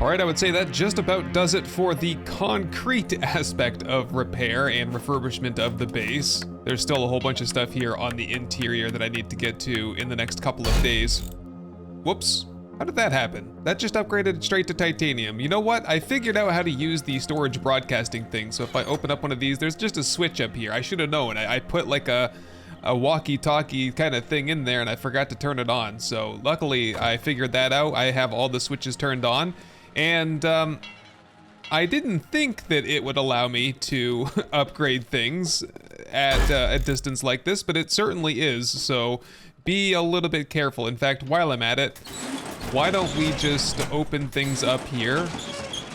right, I would say that just about does it for the concrete aspect of repair and refurbishment of the base. There's still a whole bunch of stuff here on the interior that I need to get to in the next couple of days. Whoops. How did that happen? That just upgraded straight to titanium. You know what? I figured out how to use the storage broadcasting thing. So if I open up one of these, there's just a switch up here. I should have known. I put like a walkie-talkie kind of thing in there and I forgot to turn it on. So luckily I figured that out. I have all the switches turned on, and I didn't think that it would allow me to upgrade things at a distance like this, but it certainly is. So be a little bit careful. In fact, while I'm at it, why don't we just open things up here?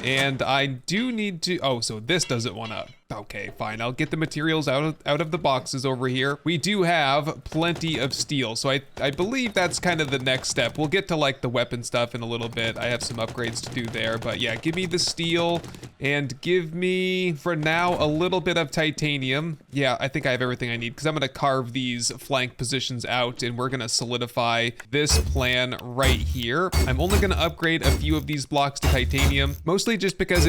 And I do need to, oh, so this doesn't want to, okay, fine. I'll get the materials out of the boxes over here. We do have plenty of steel, so I believe that's kind of the next step. We'll get to like the weapon stuff in a little bit. I have some upgrades to do there, but yeah, give me the steel and give me, for now, a little bit of titanium. Yeah, I think I have everything I need because I'm going to carve these flank positions out and we're going to solidify this plan right here. I'm only going to upgrade a few of these blocks to titanium, mostly just because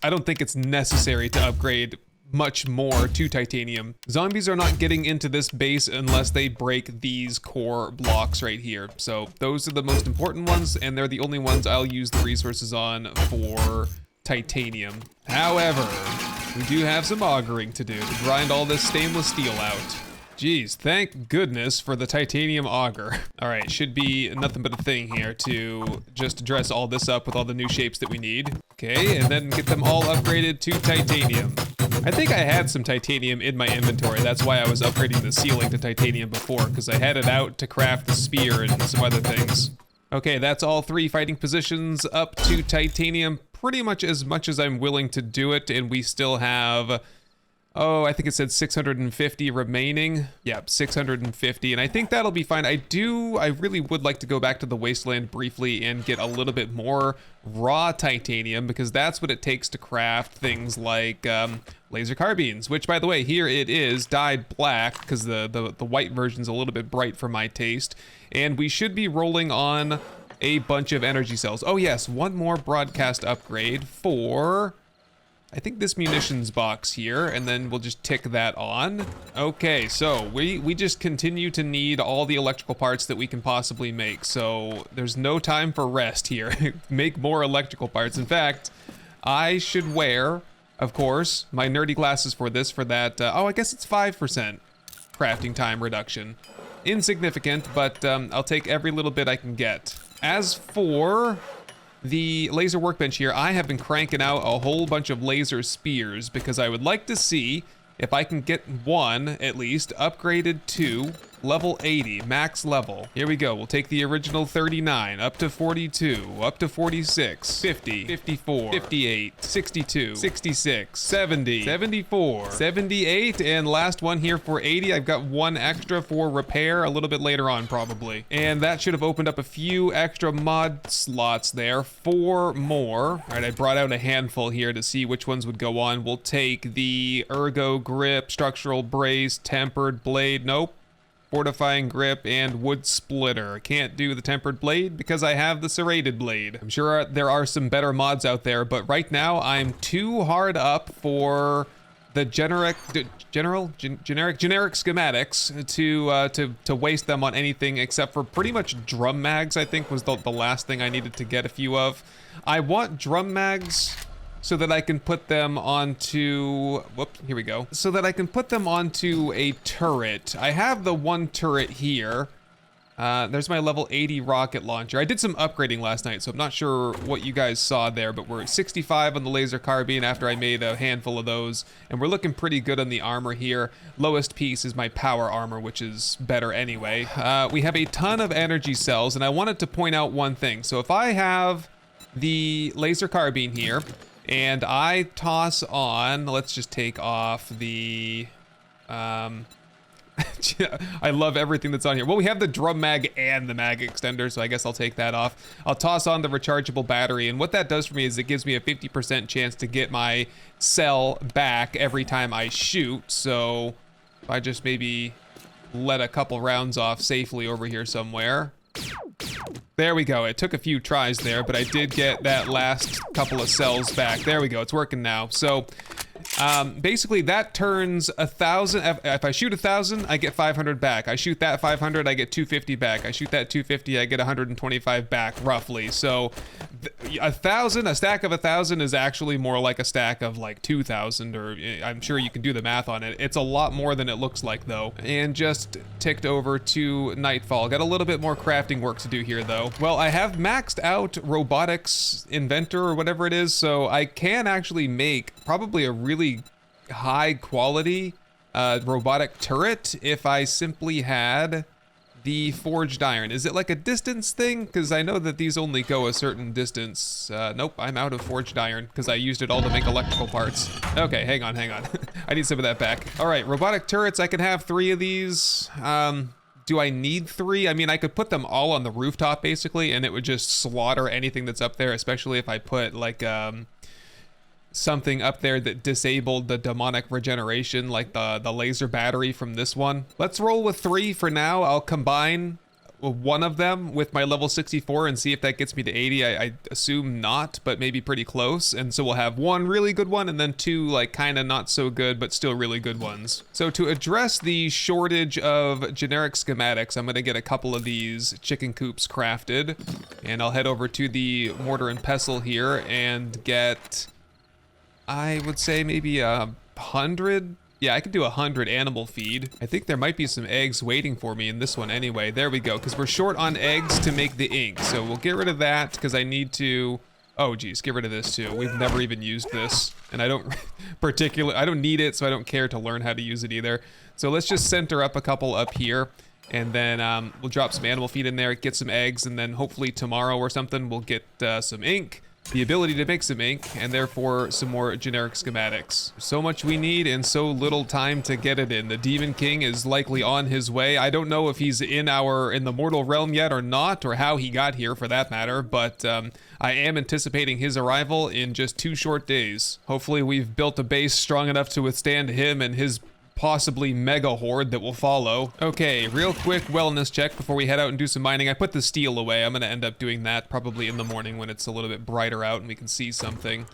I don't think it's necessary to upgrade much more to titanium. Zombies are not getting into this base unless they break these core blocks right here. So those are the most important ones, and they're the only ones I'll use the resources on for titanium. However, we do have some augering to do to grind all this stainless steel out. Geez, thank goodness for the titanium auger. All right, should be nothing but a thing here to just dress all this up with all the new shapes that we need. Okay, and then get them all upgraded to titanium. I think I had some titanium in my inventory. That's why I was upgrading the ceiling to titanium before, because I had it out to craft the spear and some other things. Okay, that's all 3 fighting positions up to titanium, pretty much as I'm willing to do it, and we still have, oh, I think it said 650 remaining. Yep, 650, and I think that'll be fine. I really would like to go back to the Wasteland briefly and get a little bit more raw titanium, because that's what it takes to craft things like laser carbines, which, by the way, here it is dyed black because the white version's a little bit bright for my taste, and we should be rolling on a bunch of energy cells. Oh yes, one more broadcast upgrade for, I think, this munitions box here, and then we'll just tick that on. Okay, so we just continue to need all the electrical parts that we can possibly make, so there's no time for rest here. Make more electrical parts. In fact, I should wear, of course, my nerdy glasses for this, for that, oh, I guess it's 5% crafting time reduction. Insignificant, but I'll take every little bit I can get. As for the laser workbench here, I have been cranking out a whole bunch of laser spears because I would like to see if I can get one, at least, upgraded to level 80, max level. Here we go. We'll take the original 39 up to 42, up to 46, 50, 54, 58, 62, 66, 70, 74, 78, and last one here for 80. I've got one extra for repair a little bit later on probably. And that should have opened up a few extra mod slots there. 4 more. All right, I brought out a handful here to see which ones would go on. We'll take the ergo grip, structural brace, tempered blade. Nope. Fortifying grip, and wood splitter. Can't do the tempered blade because I have the serrated blade. I'm sure there are some better mods out there, but right now I'm too hard up for the generic schematics to waste them on anything except for pretty much drum mags. I think was the last thing I needed to get a few of. I want drum mags so that I can put them onto, whoops, here we go. So that I can put them onto a turret. I have the one turret here. There's my level 80 rocket launcher. I did some upgrading last night, so I'm not sure what you guys saw there, but we're at 65 on the laser carbine after I made a handful of those, and we're looking pretty good on the armor here. Lowest piece is my power armor, which is better anyway. We have a ton of energy cells, and I wanted to point out one thing. So if I have the laser carbine here, and I toss on, let's just take off the, I love everything that's on here. Well, we have the drum mag and the mag extender, so I guess I'll take that off. I'll toss on the rechargeable battery, and what that does for me is it gives me a 50% chance to get my cell back every time I shoot. So if I just maybe let a couple rounds off safely over here somewhere. There we go. It took a few tries there, but I did get that last couple of cells back. There we go, it's working now. So basically that turns 1,000. If I shoot 1,000, I get 500 back. I shoot that 500, I get 250 back. I shoot that 250, I get 125 back, roughly. So 1,000, a stack of 1,000 is actually more like a stack of like 2,000, or I'm sure you can do the math on it. It's a lot more than it looks like though. And just ticked over to nightfall. Got a little bit more crafting work to do here though. Well, I have maxed out robotics inventor or whatever it is, so I can actually make probably a really high quality robotic turret if I simply had the forged iron. Is it like a distance thing? Because I know that these only go a certain distance. Nope, I'm out of forged iron because I used it all to make electrical parts. Okay, hang on. I need some of that back. All right, robotic turrets, I can have 3 of these. Do I need 3? I mean, I could put them all on the rooftop basically, and it would just slaughter anything that's up there, especially if I put like something up there that disabled the demonic regeneration, like the laser battery from this one. Let's roll with 3 for now. I'll combine one of them with my level 64 and see if that gets me to 80. I assume not, but maybe pretty close. And so we'll have 1 really good one and then 2 like kind of not so good, but still really good ones. So to address the shortage of generic schematics, I'm gonna get a couple of these chicken coops crafted, and I'll head over to the mortar and pestle here and get, I would say maybe 100. Yeah, I could do 100 animal feed. I think there might be some eggs waiting for me in this one anyway. There we go, because we're short on eggs to make the ink. So we'll get rid of that because I need to, oh geez, get rid of this too. We've never even used this, and I don't I don't need it, so I don't care to learn how to use it either. So let's just center up a couple up here, and then we'll drop some animal feed in there, get some eggs, and then hopefully tomorrow or something we'll get some ink, the ability to make some ink, and therefore some more generic schematics. So much we need and so little time to get it in. The Demon King is likely on his way. I don't know if he's in the mortal realm yet or not, or how he got here for that matter, but I am anticipating his arrival in just 2 short days. Hopefully we've built a base strong enough to withstand him and his possibly mega horde that will follow. Okay, real quick wellness check before we head out and do some mining. I put the steel away. I'm gonna end up doing that probably in the morning when it's a little bit brighter out and we can see something.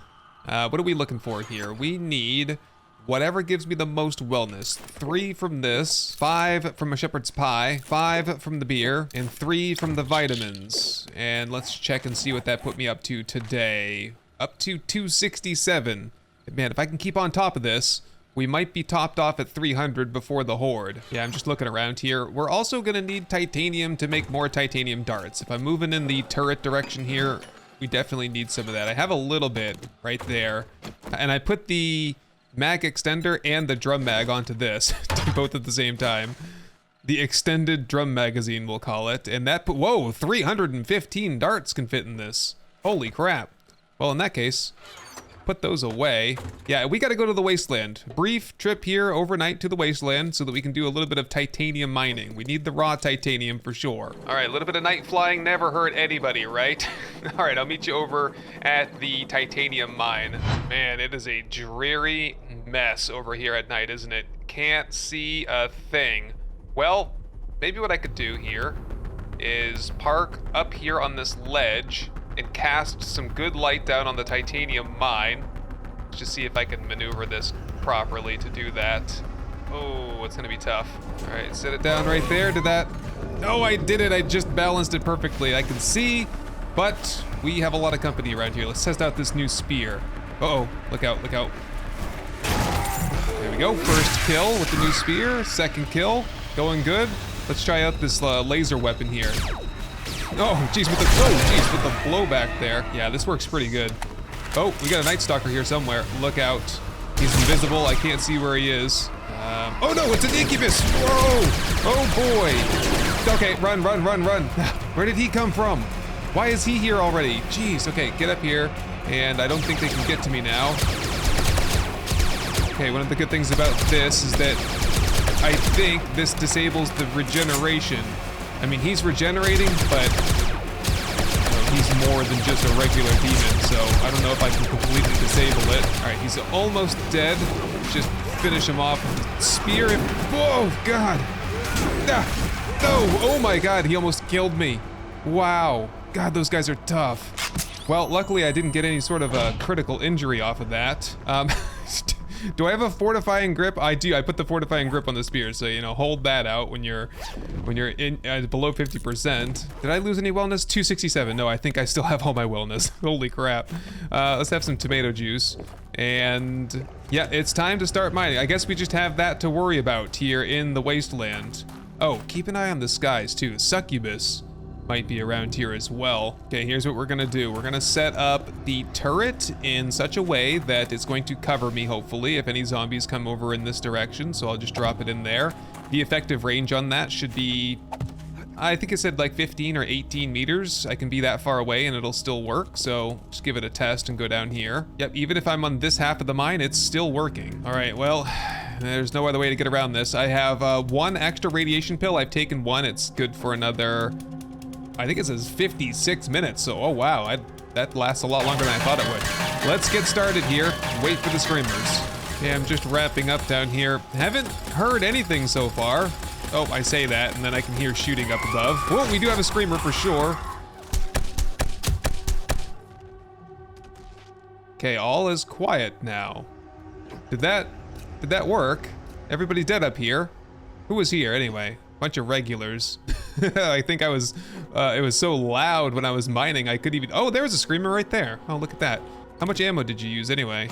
What are we looking for here? We need whatever gives me the most wellness. 3 from this, 5 from a shepherd's pie, 5 from the beer, and 3 from the vitamins. And let's check and see what that put me up to today. Up to 267. Man, if I can keep on top of this, we might be topped off at 300 before the horde. Yeah, I'm just looking around here. We're also gonna need titanium to make more titanium darts. If I'm moving in the turret direction here, we definitely need some of that. I have a little bit right there. And I put the mag extender and the drum mag onto this, both at the same time. The extended drum magazine, we'll call it. And that, whoa, 315 darts can fit in this. Holy crap. Well, in that case, put those away. Yeah, we gotta go to the Wasteland. Brief trip here overnight to the Wasteland so that we can do a little bit of titanium mining. We need the raw titanium for sure. All right, a little bit of night flying never hurt anybody, right? All right, I'll meet you over at the titanium mine. Man, it is a dreary mess over here at night, isn't it? Can't see a thing. Well, maybe what I could do here is park up here on this ledge and cast some good light down on the titanium mine. Let's just see if I can maneuver this properly to do that. Oh, it's gonna be tough. All right, set it down right there. Did that? Oh, I did it. I just balanced it perfectly. I can see, but we have a lot of company around here. Let's test out this new spear. Uh-oh, look out, look out. There we go, first kill with the new spear. Second kill, going good. Let's try out this laser weapon here. Oh, geez, with the blowback there. Yeah, this works pretty good. Oh, we got a Night Stalker here somewhere. Look out. He's invisible. I can't see where he is. Oh no, it's an incubus. Whoa. Oh boy. Okay, run. Where did he come from? Why is he here already? Jeez, okay, get up here. And I don't think they can get to me now. Okay, one of the good things about this is that I think this disables the regeneration. I mean, he's regenerating, but he's more than just a regular demon, so I don't know if I can completely disable it. All right, he's almost dead. Just finish him off with the spear. Whoa, God. No, oh my God, he almost killed me. Wow, God, those guys are tough. Well, luckily I didn't get any sort of a critical injury off of that. Do I have a fortifying grip? I do. I put the fortifying grip on the spear, so you know, hold that out when you're in below 50%. Did I lose any wellness? 267. No, I think I still have all my wellness. Holy crap. Let's have some tomato juice. And yeah, it's time to start mining. I guess we just have that to worry about here in the Wasteland. Oh, keep an eye on the skies too. Succubus might be around here as well. Okay, here's what we're gonna do. We're gonna set up the turret in such a way that it's going to cover me, hopefully, if any zombies come over in this direction. So I'll just drop it in there. The effective range on that should be, I think it said like 15 or 18 meters. I can be that far away and it'll still work. So just give it a test and go down here. Yep, even if I'm on this half of the mine, it's still working. All right, well, there's no other way to get around this. I have one extra radiation pill. I've taken one. It's good for another, I think it says 56 minutes, so oh wow, that lasts a lot longer than I thought it would. Let's get started here, wait for the screamers. Okay, I'm just wrapping up down here. Haven't heard anything so far. Oh, I say that, and then I can hear shooting up above. Well, we do have a screamer for sure. Okay, all is quiet now. Did that work? Everybody's dead up here. Who was here anyway? Bunch of regulars. I think I was, it was so loud when I was mining, I couldn't even, oh, there was a screamer right there. Oh, look at that. How much ammo did you use anyway?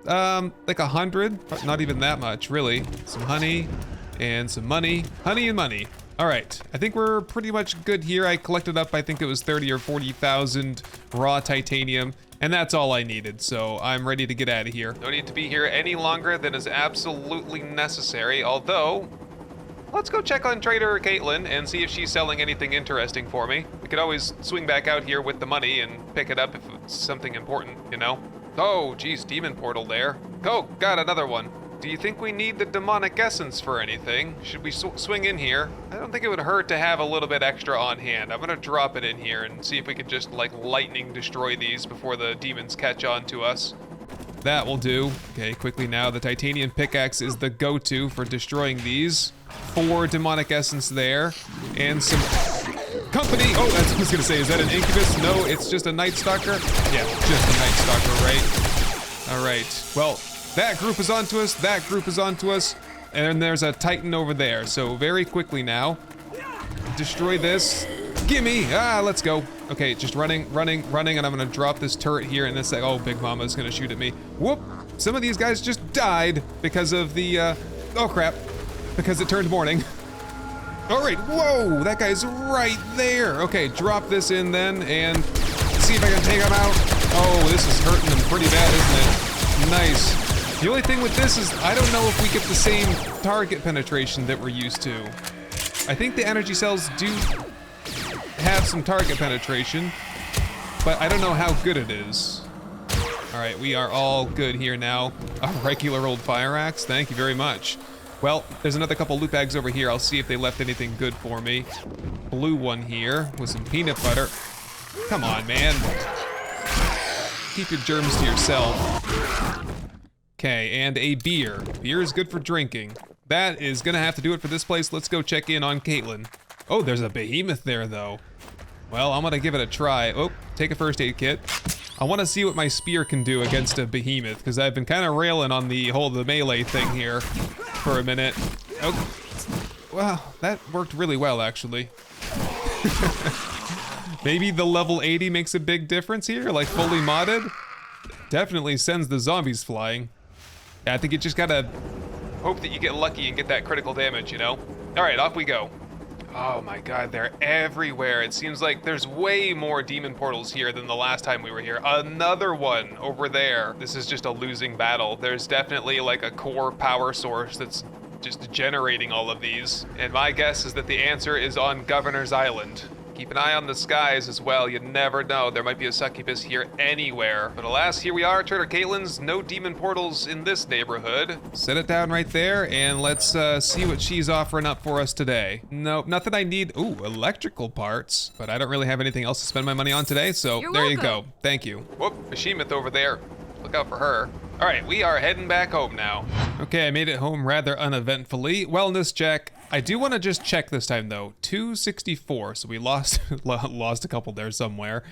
Like 100, not even that much, really. Some honey and some money. Honey and money. All right, I think we're pretty much good here. I collected up, I think it was 30 or 40,000 raw titanium, and that's all I needed, so I'm ready to get out of here. No need to be here any longer than is absolutely necessary, although, let's go check on Trader Caitlyn and see if she's selling anything interesting for me. We could always swing back out here with the money and pick it up if it's something important, you know? Oh, geez, demon portal there. Oh, got another one. Do you think we need the demonic essence for anything? Should we swing in here? I don't think it would hurt to have a little bit extra on hand. I'm gonna drop it in here and see if we can just like lightning destroy these before the demons catch on to us. That will do. Okay, quickly now, the titanium pickaxe is the go-to for destroying these. 4 demonic essence there, and some company. Oh, that's what I was gonna say. Is that an incubus? No, it's just a night stalker. Yeah, just a night stalker, right? All right. Well, that group is onto us. That group is onto us, and then there's a titan over there. So very quickly now, destroy this. Gimme! Ah, let's go. Okay, just running, and I'm gonna drop this turret here, and it's like, oh, Big Mama's gonna shoot at me. Whoop! Some of these guys just died because of the, oh crap, because it turned morning. All right, whoa, that guy's right there. Okay, drop this in then, and see if I can take him out. Oh, this is hurting them pretty bad, isn't it? Nice. The only thing with this is I don't know if we get the same target penetration that we're used to. I think the energy cells do have some target penetration, but I don't know how good it is. All right, we are all good here now. A regular old fire axe, thank you very much. Well, there's another couple loot bags over here. I'll see if they left anything good for me. Blue one here with some peanut butter. Come on, man. Keep your germs to yourself. Okay, and a beer. Beer is good for drinking. That is gonna have to do it for this place. Let's go check in on Caitlyn. Oh, there's a behemoth there though. Well, I'm gonna give it a try. Oh, take a first aid kit. I wanna see what my spear can do against a behemoth, because I've been kind of railing on the melee thing here for a minute. Oh, well, that worked really well actually. Maybe the level 80 makes a big difference here, like fully modded. Definitely sends the zombies flying. Yeah, I think you just gotta hope that you get lucky and get that critical damage, you know? All right, off we go. Oh my god, they're everywhere. It seems like there's way more demon portals here than the last time we were here. Another one over there. This is just a losing battle. There's definitely like a core power source that's just generating all of these. And my guess is that the answer is on Governor's Island. Keep an eye on the skies as well. You never know. There might be a succubus here anywhere. But alas, here we are, Trader Caitlyn's. No demon portals in this neighborhood. Set it down right there, and let's see what she's offering up for us today. Nope, nothing I need. Ooh, electrical parts. But I don't really have anything else to spend my money on today, so there you go. Thank you. Whoop, behemoth over there. Look out for her. All right, we are heading back home now. Okay, I made it home rather uneventfully. Wellness check. I do want to just check this time though. 264, so we lost lost a couple there somewhere.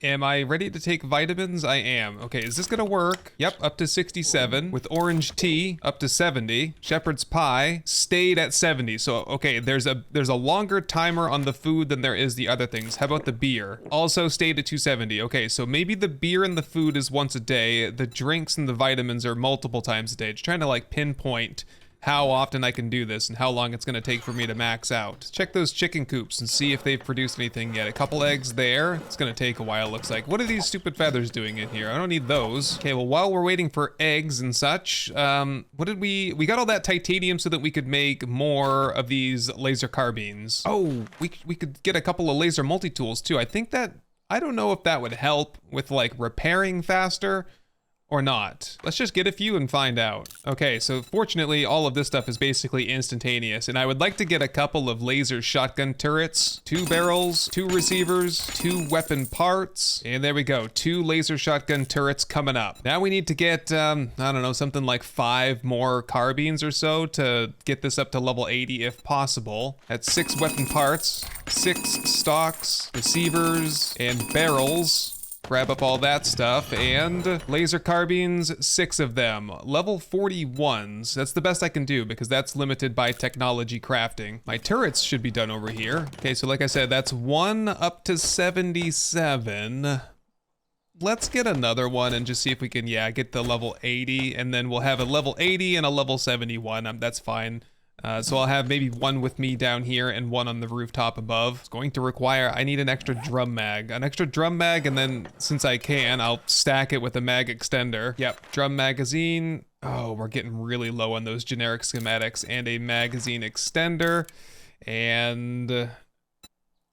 Am I ready to take vitamins? I am. Okay, is this gonna work? Yep, up to 67. With orange tea, up to 70. Shepherd's pie stayed at 70. So, okay, there's a longer timer on the food than there is the other things. How about the beer? Also stayed at 270. Okay, so maybe the beer and the food is once a day. The drinks and the vitamins are multiple times a day. Just trying to like pinpoint how often I can do this and how long it's gonna take for me to max out. Check those chicken coops and see if they've produced anything yet. A couple eggs there. It's gonna take a while, looks like. What are these stupid feathers doing in here? I don't need those. Okay, well, while we're waiting for eggs and such, what did we got all that titanium so that we could make more of these laser carbines. Oh, we could get a couple of laser multi-tools too. I think that, I don't know if that would help with like repairing faster or not. Let's just get a few and find out. Okay, so fortunately, all of this stuff is basically instantaneous, and I would like to get a couple of laser shotgun turrets, 2 barrels, 2 receivers, 2 weapon parts, and there we go, 2 laser shotgun turrets coming up. Now we need to get, I don't know, something like 5 more carbines or so to get this up to level 80 if possible. That's 6 weapon parts, 6 stocks, receivers, and barrels. Grab up all that stuff, and laser carbines, 6 of them. Level 41s, that's the best I can do because that's limited by technology crafting. My turrets should be done over here. Okay, so like I said, that's 1 up to 77. Let's get another one and just see if we can, yeah, get the level 80, and then we'll have a level 80 and a level 71. That's fine. So I'll have maybe 1 with me down here and 1 on the rooftop above. It's going to require, I need an extra drum mag. An extra drum mag, and then since I can, I'll stack it with a mag extender. Yep, drum magazine. Oh, we're getting really low on those generic schematics, and a magazine extender. And,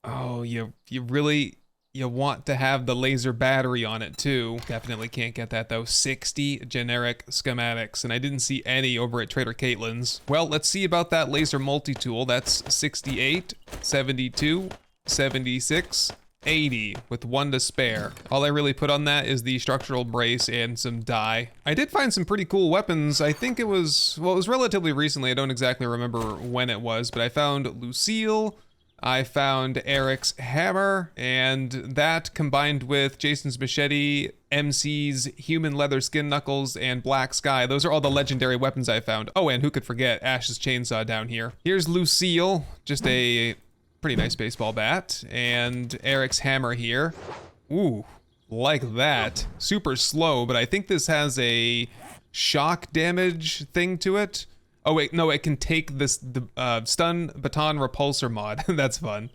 oh, you really, you want to have the laser battery on it too. Definitely can't get that though. 60 generic schematics, and I didn't see any over at Trader Caitlyn's. Well, let's see about that laser multi-tool. That's 68, 72, 76, 80 with 1 to spare. All I really put on that is the structural brace and some dye. I did find some pretty cool weapons. I think it was, well, it was relatively recently. I don't exactly remember when it was, but I found Lucille, I found Eric's hammer, and that combined with Jason's machete, MC's human leather skin knuckles, and Black Sky. Those are all the legendary weapons I found. Oh, and who could forget Ash's chainsaw down here. Here's Lucille, just a pretty nice baseball bat, and Eric's hammer here. Ooh, like that. Super slow, but I think this has a shock damage thing to it. Oh wait, no, it can take this, the stun baton repulsor mod. That's fun.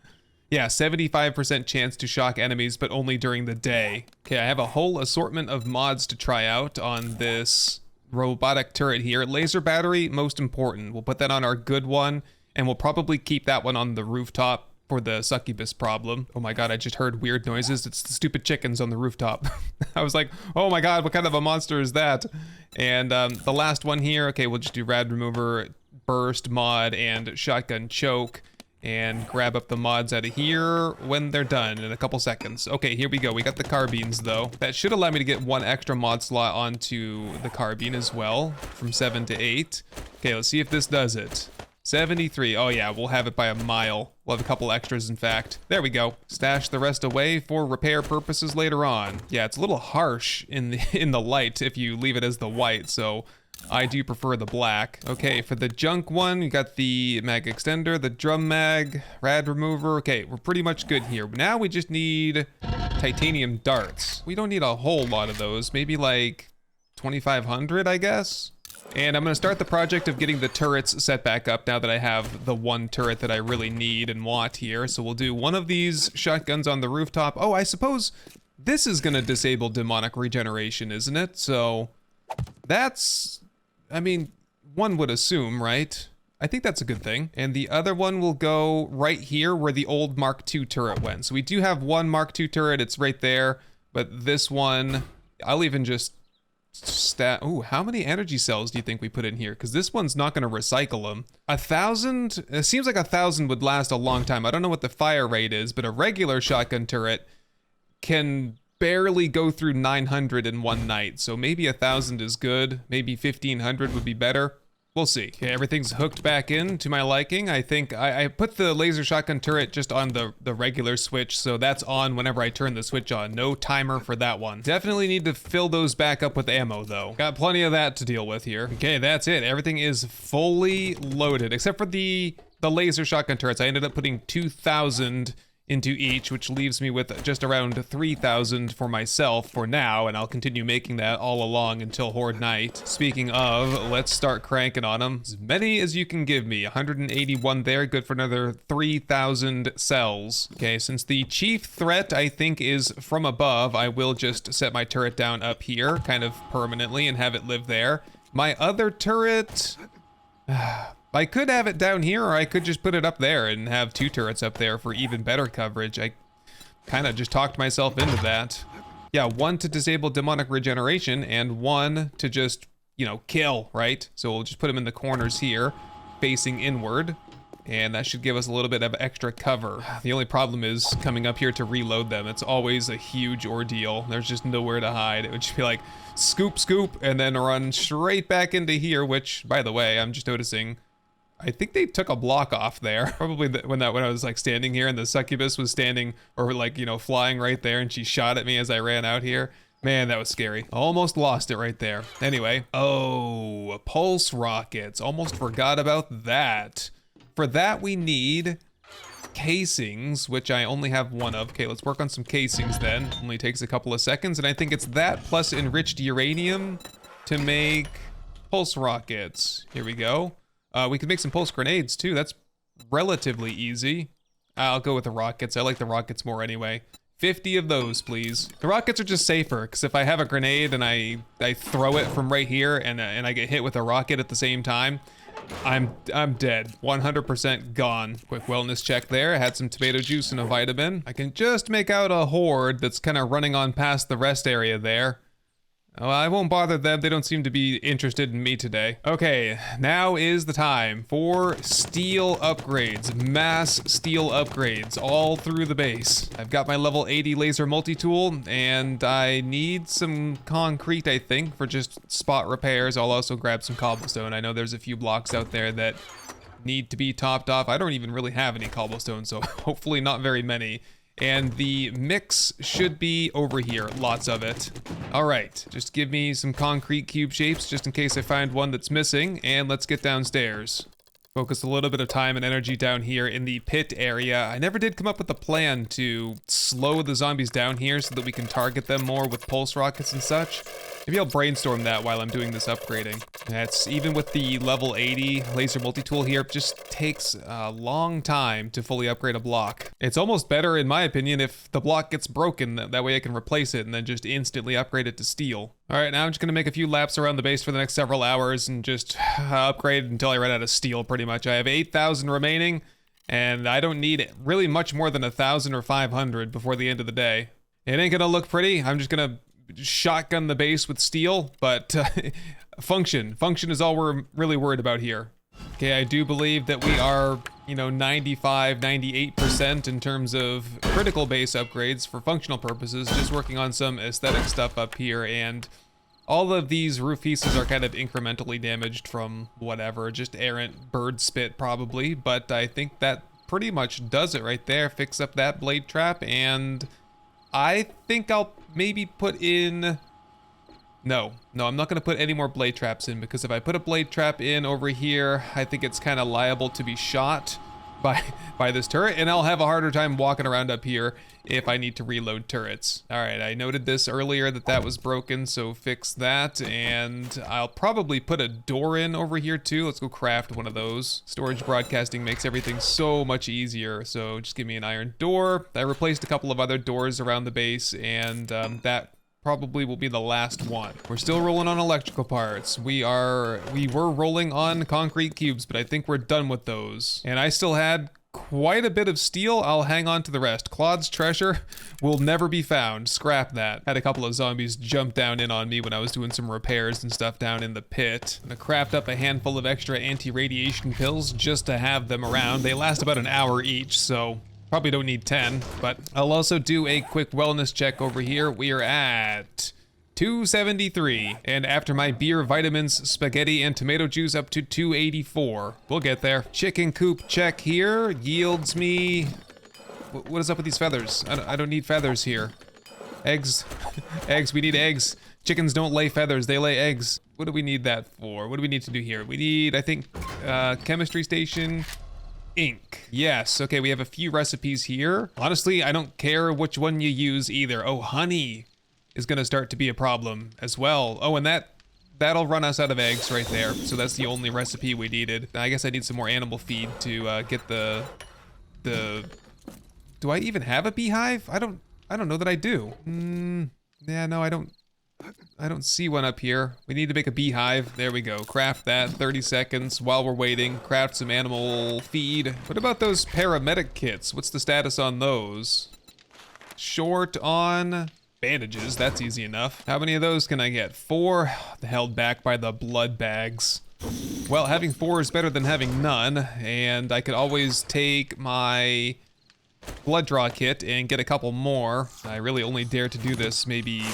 Yeah, 75% chance to shock enemies, but only during the day. Okay, I have a whole assortment of mods to try out on this robotic turret here. Laser battery, most important. We'll put that on our good one, and we'll probably keep that one on the rooftop for the succubus problem. Oh my god, I just heard weird noises. It's the stupid chickens on the rooftop. I was like, oh my god, what kind of a monster is that? And the last one here, okay, we'll just do rad remover, burst mod, and shotgun choke, and grab up the mods out of here when they're done in a couple seconds. Okay, here we go. We got the carbines though. That should allow me to get 1 extra mod slot onto the carbine as well, from 7 to 8. Okay, let's see if this does it. 73. Oh yeah, we'll have it by a mile. We'll have a couple extras, in fact. There we go. Stash the rest away for repair purposes later on. Yeah, it's a little harsh in the light if you leave it as the white, so I do prefer the black. Okay, for the junk one, you got the mag extender, the drum mag, rad remover. Okay, we're pretty much good here. Now we just need titanium darts. We don't need a whole lot of those. Maybe like 2,500, I guess. And I'm gonna start the project of getting the turrets set back up now that I have the 1 turret that I really need and want here. So we'll do 1 of these shotguns on the rooftop. Oh, I suppose this is gonna disable demonic regeneration, isn't it? So that's, I mean, one would assume, right? I think that's a good thing. And the other one will go right here where the old Mark II turret went. So we do have 1 Mark II turret, it's right there. But this one, I'll even just ooh, how many energy cells do you think we put in here? Because this one's not going to recycle them. 1,000? It seems like 1,000 would last a long time. I don't know what the fire rate is, but a regular shotgun turret can barely go through 900 in one night. So maybe 1,000 is good. Maybe 1,500 would be better. We'll see. Okay, everything's hooked back in to my liking. I think I put the laser shotgun turret just on the regular switch, so that's on whenever I turn the switch on. No timer for that one. Definitely need to fill those back up with ammo, though. Got plenty of that to deal with here. Okay, that's it. Everything is fully loaded, except for the laser shotgun turrets. I ended up putting 2,000 into each, which leaves me with just around 3,000 for myself for now, and I'll continue making that all along until Horde Night. Speaking of, let's start cranking on them. As many as you can give me. 181 there, good for another 3,000 cells. Okay, since the chief threat, I think, is from above, I will just set my turret down up here, kind of permanently, and have it live there. My other turret... I could have it down here, or I could just put it up there and have 2 turrets up there for even better coverage. I kind of just talked myself into that. Yeah, 1 to disable demonic regeneration, and 1 to just, you know, kill, right? So we'll just put them in the corners here, facing inward, and that should give us a little bit of extra cover. The only problem is coming up here to reload them. It's always a huge ordeal. There's just nowhere to hide. It would just be like, scoop, scoop, and then run straight back into here, which, by the way, I'm just noticing... I think they took a block off there. Probably when I was like standing here and the succubus was standing or like, you know, flying right there and she shot at me as I ran out here. Man, that was scary. Almost lost it right there. Anyway, oh, pulse rockets. Almost forgot about that. For that we need casings, which I only have 1 of. Okay, let's work on some casings then. Only takes a couple of seconds, and I think it's that plus enriched uranium to make pulse rockets. Here we go. We could make some pulse grenades too. That's relatively easy. I'll go with the rockets. I like the rockets more anyway. 50 of those, please. The rockets are just safer, because if I have a grenade and I throw it from right here and I get hit with a rocket at the same time, I'm dead. 100% gone. Quick wellness check there. I had some tomato juice and a vitamin. I can just make out a horde that's kind of running on past the rest area there. Oh, I won't bother them. They don't seem to be interested in me today. Okay, now is the time for steel upgrades. Mass steel upgrades all through the base. I've got my level 80 laser multi-tool, and I need some concrete, I think, for just spot repairs. I'll also grab some cobblestone. I know there's a few blocks out there that need to be topped off. I don't even really have any cobblestone, so hopefully not very many. And the mix should be over here, lots of it. All right, just give me some concrete cube shapes just in case I find one that's missing, and let's get downstairs. Focus a little bit of time and energy down here in the pit area. I never did come up with a plan to slow the zombies down here so that we can target them more with pulse rockets and such. Maybe I'll brainstorm that while I'm doing this upgrading. That's even with the level 80 laser multi-tool here, it just takes a long time to fully upgrade a block. It's almost better, in my opinion, if the block gets broken, that way I can replace it and then just instantly upgrade it to steel. All right, now I'm just gonna make a few laps around the base for the next several hours and just upgrade until I run out of steel, pretty much. I have 8,000 remaining, and I don't need really much more than 1,000 or 500 before the end of the day. It ain't gonna look pretty. I'm just gonna shotgun the base with steel, but function is all we're really worried about here. Okay, I do believe that we are, you know, 95, 98% in terms of critical base upgrades for functional purposes, just working on some aesthetic stuff up here, and all of these roof pieces are kind of incrementally damaged from whatever, just errant bird spit probably, but I think that pretty much does it right there. Fix up that blade trap, and I think I'll maybe put in... No, I'm not gonna put any more blade traps in, because if I put a blade trap in over here, I think it's kind of liable to be shot by this turret, and I'll have a harder time walking around up here if I need to reload turrets. All right, I noted this earlier that was broken, so fix that, and I'll probably put a door in over here too. Let's go craft one of those. Storage broadcasting makes everything so much easier, so just give me an iron door. I replaced a couple of other doors around the base, and that probably will be the last one. We're still rolling on electrical parts. We were rolling on concrete cubes, but I think we're done with those. And I still had quite a bit of steel. I'll hang on to the rest. Claude's treasure will never be found. Scrap that. Had a couple of zombies jump down in on me when I was doing some repairs and stuff down in the pit. I'm gonna craft up a handful of extra anti-radiation pills just to have them around. They last about an hour each, so probably don't need 10, but I'll also do a quick wellness check over here. We are at 273. And after my beer, vitamins, spaghetti, and tomato juice, up to 284. We'll get there. Chicken coop check here. Yields me... What is up with these feathers? I don't need feathers here. Eggs. Eggs, we need eggs. Chickens don't lay feathers, they lay eggs. What do we need that for? What do we need to do here? We need, I think, chemistry station, ink. Yes, okay, we have a few recipes here. Honestly, I don't care which one you use either. Oh, honey is gonna start to be a problem as well. Oh, and that'll run us out of eggs right there. So that's the only recipe we needed. I guess I need some more animal feed to get the... Do I even have a beehive? I don't know that I do. Yeah, no, I don't see one up here. We need to make a beehive. There we go. Craft that. 30 seconds while we're waiting. Craft some animal feed. What about those paramedic kits? What's the status on those? Short on bandages. That's easy enough. How many of those can I get? 4. Held back by the blood bags. Well, having 4 is better than having none. And I could always take my blood draw kit and get a couple more. I really only dare to do this maybe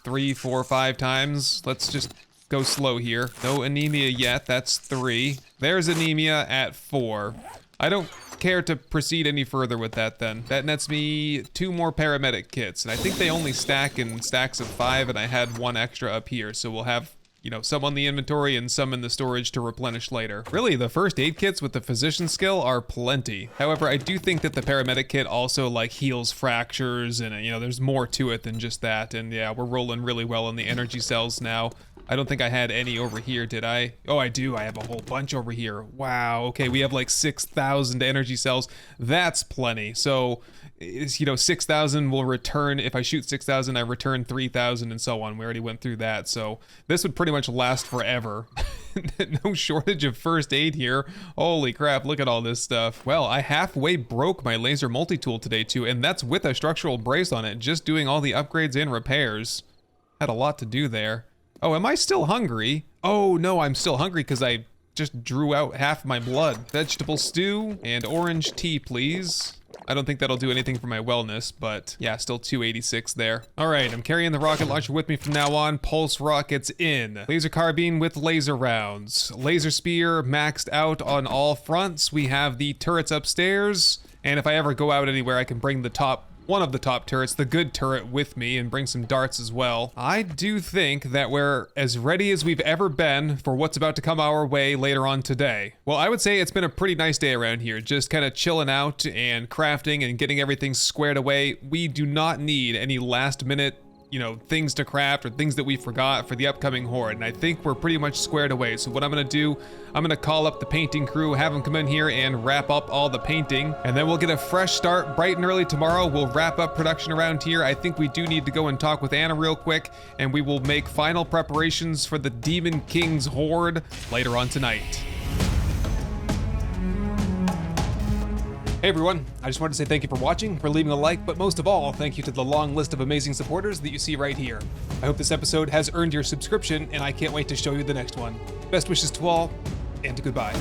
3, 4, 5 times. Let's just go slow here. No anemia yet, that's 3. There's anemia at 4. I don't care to proceed any further with that then. That nets me 2 more paramedic kits, and I think they only stack in stacks of 5, and I had 1 extra up here, so we'll have, you know, some on the inventory and some in the storage to replenish later. Really, the first aid kits with the physician skill are plenty. However, I do think that the paramedic kit also like heals fractures and, you know, there's more to it than just that. And yeah, we're rolling really well on the energy cells now. I don't think I had any over here, did I? Oh, I do. I have a whole bunch over here. Wow. Okay, we have like 6,000 energy cells. That's plenty. So, you know, 6,000 will return. If I shoot 6,000, I return 3,000 and so on. We already went through that. So this would pretty much last forever. No shortage of first aid here. Holy crap, look at all this stuff. Well, I halfway broke my laser multi-tool today too, and that's with a structural brace on it, just doing all the upgrades and repairs. Had a lot to do there. Oh, am I still hungry? Oh no, I'm still hungry because I just drew out half my blood. Vegetable stew and orange tea, please. I don't think that'll do anything for my wellness, but yeah, still 286 there. All right, I'm carrying the rocket launcher with me from now on. Pulse rockets in. Laser carbine with laser rounds. Laser spear maxed out on all fronts. We have the turrets upstairs, and if I ever go out anywhere, I can bring one of the top turrets, the good turret, with me and bring some darts as well. I do think that we're as ready as we've ever been for what's about to come our way later on today. Well, I would say it's been a pretty nice day around here, just kind of chilling out and crafting and getting everything squared away. We do not need any last minute, you know, things to craft or things that we forgot for the upcoming horde, and I think we're pretty much squared away. So what I'm gonna do, I'm gonna call up the painting crew, have them come in here and wrap up all the painting, and then we'll get a fresh start bright and early tomorrow. We'll wrap up production around here. I think we do need to go and talk with Anna real quick, and we will make final preparations for the Demon King's horde later on tonight. Hey everyone, I just wanted to say thank you for watching, for leaving a like, but most of all, thank you to the long list of amazing supporters that you see right here. I hope this episode has earned your subscription, and I can't wait to show you the next one. Best wishes to all, and goodbye.